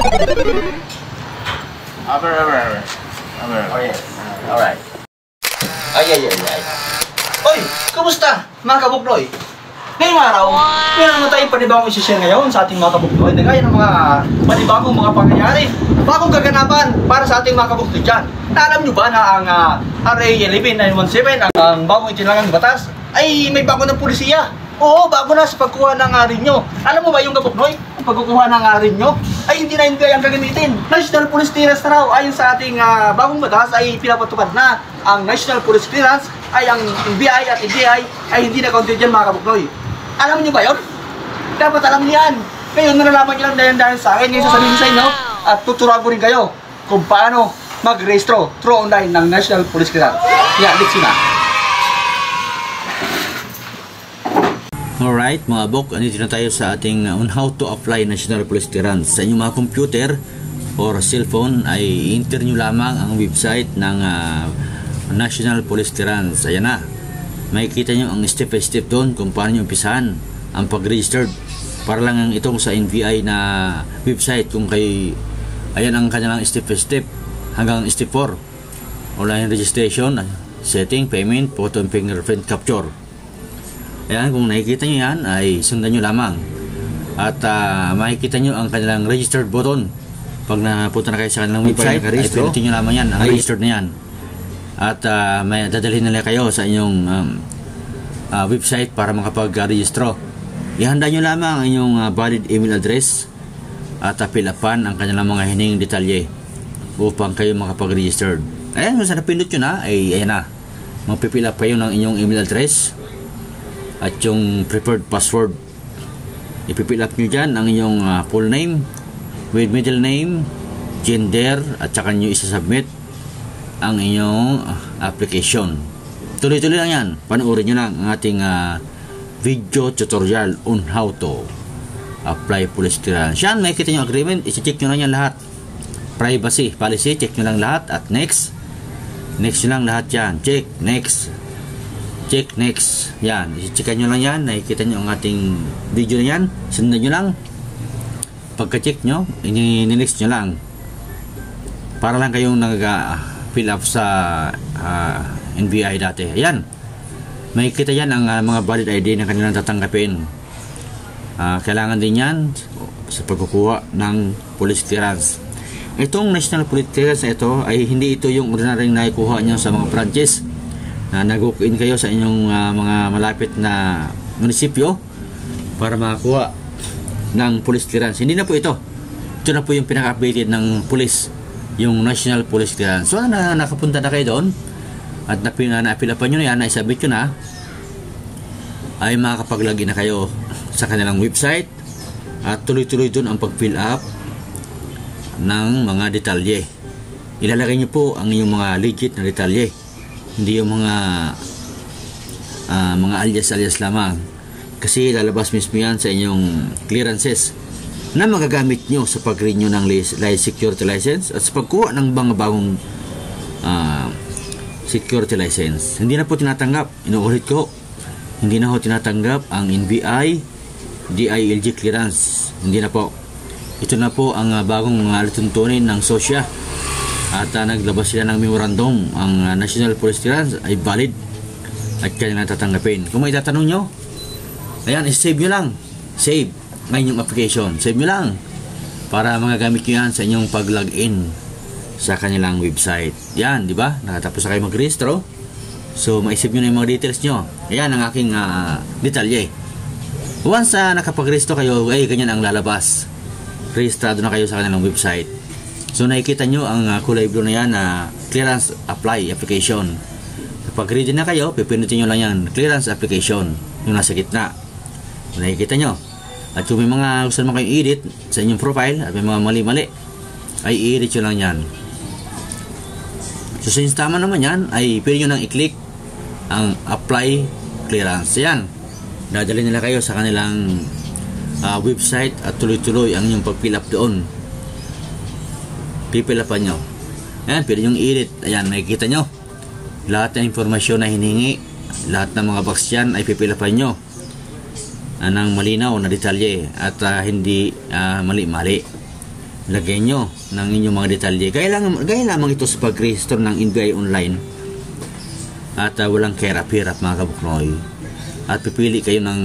Oh, yes. Alright. Ay. Oy, kumusta mga kabuknoy? Ngayong araw, meron na tayong panibagong isi-share ngayon sa ating mga kabuknoy na gaya ng mga panibagong mga pangyayari, bagong kaganapan para sa ating mga kabuknoy dyan. Na alam nyo ba na ang RA 11917, ang bagong itinalang batas, ay may bago ng pulisiya? Oo, bago na sa pagkuha ng rinyo. Alam mo ba yung kabuknoy? Ang pagkukuha ng rinyo ay hindi na NBI ang gagamitin. National Police Clearance na raw ayon sa ating bagong batas ay pinapatupad na. Ang National Police Clearance ay ang NBI at NBI ay hindi na counted dyan mga kabuknoy. Alam niyo ba yun? Dapat alam niyo yan. Ngayon nalalaman niyo lang dahil sa akin. Ngayon sasabihin sa inyo at tuturuan ko rin kayo kung paano mag-rehistro through online ng National Police Clearance. Yeah, let's see na. Alright mga bok, andito na tayo sa ating on how to apply National Police Clearance. Sa inyong mga computer or cellphone ay enter nyo lamang ang website ng National Police Clearance. Ayan na, makikita nyo ang step by step doon kung paano nyo umpisahan ang pag-registered. Para lang ang itong sa NBI na website kung kayo, ayan ang kanilang step by step hanggang step 4. Online registration, setting, payment, photo and fingerprint capture. Ayan, kung nakikita nyo yan, ay sundan nyo lamang. At makikita nyo ang kanilang registered button. Pag napunta na kayo sa kanilang website, ay pinutin nyo lamang yan, ang registered na yan. At may dadalhin nila kayo sa inyong website para makapag-registro. Ihanda nyo lamang ang inyong valid email address at fill upan ang kanilang mga hininging detalye upang kayo makapag-registered. Ayan, kung saan napindot nyo na, ay ayan na. Magpipil up kayo ng inyong email address at yung preferred password. Ipipill up nyo dyan ang inyong full name with middle name, gender, at saka nyo isasubmit ang inyong application. Tuloy-tuloy lang yan. Panoorin nyo lang ang ating video tutorial on how to apply police clearance. Yan, makikita nyo agreement, isi-check nyo lang yan lahat. Privacy, policy, check nyo lang lahat. At next nyo lang lahat yan. Check, next. Check next. Yan, i-checkan nyo lang yan. Nakikita nyo ang ating video na yan. Sundan nyo lang. Pagka-check nyo, ini-next nyo lang. Para lang kayong nag-fill up sa NBI dati. Ayan. Makikita yan ang mga valid ID na kanilang tatanggapin. Kailangan din yan sa pagkukuha ng police clearance. Itong National Police Clearance na ito ay hindi ito yung ordinaryong naikuha nyo sa mga branches na nag-walk-in kayo sa inyong mga malapit na munisipyo para makakuha ng police clearance. Hindi na po ito. Ito na po yung pinaka-updated ng police, yung National Police Clearance. So nakapunta na kayo doon at napilapan nyo na yan, naisabit nyo na, ay makakapag-login na kayo sa kanilang website at tuloy-tuloy doon ang pag-fill up ng mga detalye. Ilalagay nyo po ang inyong mga legit na detalye, hindi yung mga alias lamang, kasi lalabas mismo yan sa inyong clearances na magagamit nyo sa pag-renew ng security license at sa pagkuha ng mga bagong security license. Hindi na po tinatanggap, inuulit ko, hindi na po tinatanggap ang NBI DILG clearance. Hindi na po. Ito na po ang bagong alituntunin ng SOSYA. At naglabas sila ng memorandum, ang National Police Clearance ay valid at kanya tatanggapin. Kung may tatanong nyo, ayan, save nyo lang. Save ng inyong application. Save nyo lang para magagamit nyo yan sa inyong pag-login sa kanilang website. Yan, di ba? Nakatapos na kayo mag-rehistro. So, maisave nyo na yung mga details nyo. Ayan ang aking detalye. Once nakapag-rehistro kayo, ay ganyan ang lalabas. Rehistrado na kayo sa kanilang website. So nakikita nyo ang kulay blue na yan na clearance apply application. Kapag ready na kayo, pipinutin nyo lang yan, clearance application, yung nasa gitna. So, nakikita nyo. At kung may mga gusto naman kayong edit sa inyong profile at may mga mali-mali, ay i-edit nyo lang yan. So since tama naman yan, ay pwede nyo nang i-click ang apply clearance. Yan, dadali nila kayo sa kanilang website at tuloy-tuloy ang inyong pag-fill up doon. Pipilapan nyo. Ayan, pwede nyo i-edit. Ayan, nakikita nyo lahat ng informasyon na hiningi, lahat ng mga box yan ay pipilapan nyo ng malinaw na detalye at hindi mali-mali. lagay nyo ng inyong mga detalye. Gaya lamang ito sa pag-register ng NBI online. At walang kahirap-hirap mga kabuknoy. At pipili kayo ng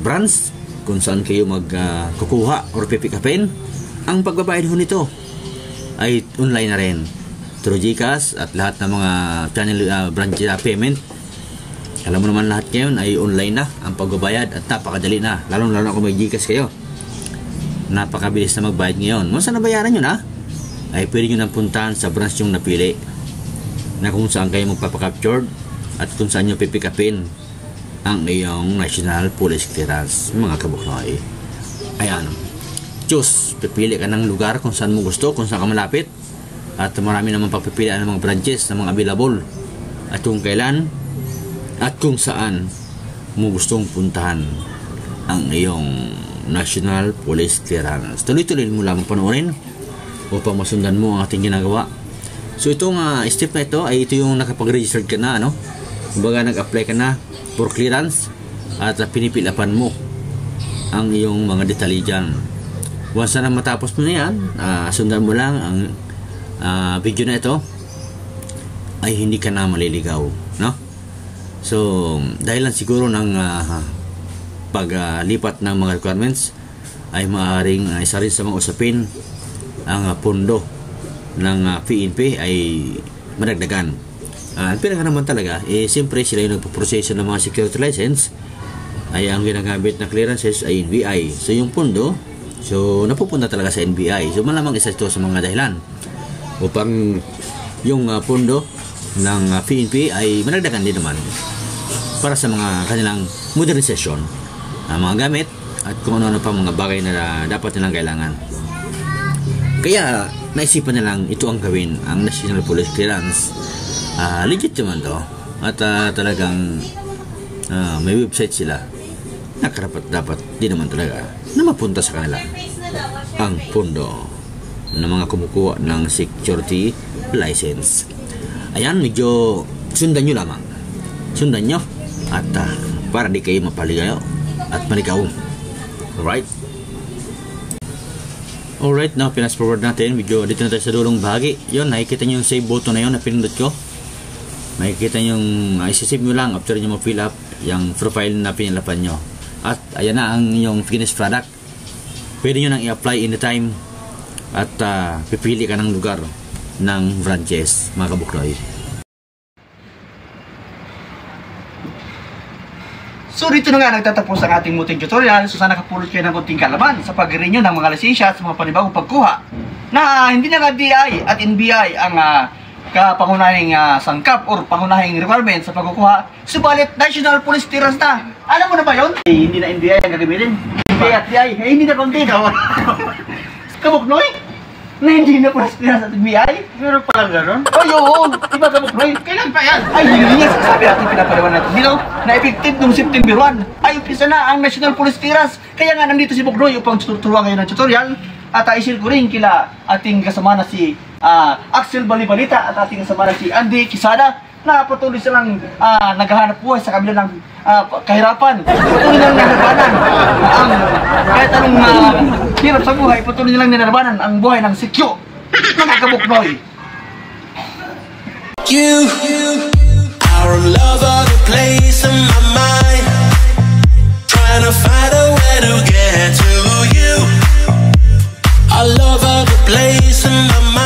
branch kung saan kayo magkukuha or pipikapin. Ang pagbabayad ho nito ay online na rin through GCash at lahat ng mga channel branch payment. Alam mo naman lahat ngayon ay online na ang pagbabayad at napakadali na, lalo kung may GCash kayo. Napakabilis na magbayad ngayon. Kung saan nabayaran nyo na, ay pwede nyo nang puntahan sa branch yung napili na kung saan kayo magpapakaptured at kung saan nyo pipikapin ang iyong National Police Clearance, mga kabuknoy. Ayan, choose, pipili ka ng lugar kung saan mo gusto, kung saan ka malapit, at marami namang pagpipilian ng mga branches na mga available at kung kailan at kung saan mo gustong puntahan ang iyong National Police Clearance. Tuloy-tuloy mo lamang panoorin upang masundan mo ang ating ginagawa. So itong step na ito ay ito yung nakapag-register ka na, ano? Kumbaga nag-apply ka na for clearance at pinipilapan mo ang iyong mga detalye dyan. Once na matapos mo na yan, sundan mo lang ang video na ito, ay hindi ka na maliligaw, no? So dahil lang siguro ng paglipat ng mga requirements ay maaaring isa rin sa mga usapin ang pondo ng PNP ay madagdagan. Ang pinaka naman talaga siyempre sila yung nagpo-proseso ng mga security license, ay ang ginagamit na clearances ay NBI. So yung pondo, so napupunta talaga sa NBI. So malamang isa ito sa mga dahilan upang yung pondo ng PNP ay madagdagan din naman para sa mga kanilang modernization, mga gamit at kung ano-ano pa mga bagay na dapat nilang kailangan. Kaya naisipan nilang ito ang gawin, ang National Police Clearance. Legit naman to at talagang may website sila na karapat-dapat din naman talaga na mapunta sa kanila ang pondo ng mga kumukuha ng security license. Ayan, medyo sundan nyo lamang, sundan nyo at para di kayo mapaligayo at maligaw. Alright, now pinas forward natin video. Dito na tayo sa dulong bahagi. Yun, nakikita nyo yung save button na yun na pinindot ko. Makikita nyo yung isisave nyo lang after nyo ma-fill up yung profile na pinilapan nyo. At ayan na ang yung finished product. Pwede nyo nang i-apply anytime at pipili ka ng lugar ng branches, mga kabuknoy. So dito na nga nagtatapos ang ating muting tutorial. So sana nakapulot kayo ng kunting kalaman sa pag-renew ng mga lisensya at mga panibagong pagkuha na hindi na DI at NBI ang kapangunahing sangkap or pangunahing requirement sa pagkukuha. Subalit National Police Clearance na. Alam mo na ba yun? Hindi na NBI ang gagamitin. NBI at DI. Hindi na konti daw. Kabuknoy? Na hindi na Police Clearance at NBI? Meron palang gano'n? Oh, yun! Iba kabuknoy. Kailan pa yan? Ay, yun yung sasabi natin pinapalawan natin. Dito, na-effective noong September 1. Ay, umpisa na ang National Police Clearance. Kaya nga nandito si Buknoy upang tuturuan kayo ng tutorial. At i-share ko rin kila ating kasama na si Axel Balibalita at ating kasama na si Andy Quisada na patuloy silang naghahanap buhay sa kabila ng kahirapan. Patuloy nilang nilalabanan kahit anong hirap sa buhay, patuloy nilang nilalabanan ang buhay ng sikyo. Mga kabuknoy. You are love of the place in my mind, trying to find a way to get to you. I love of the place in my mind.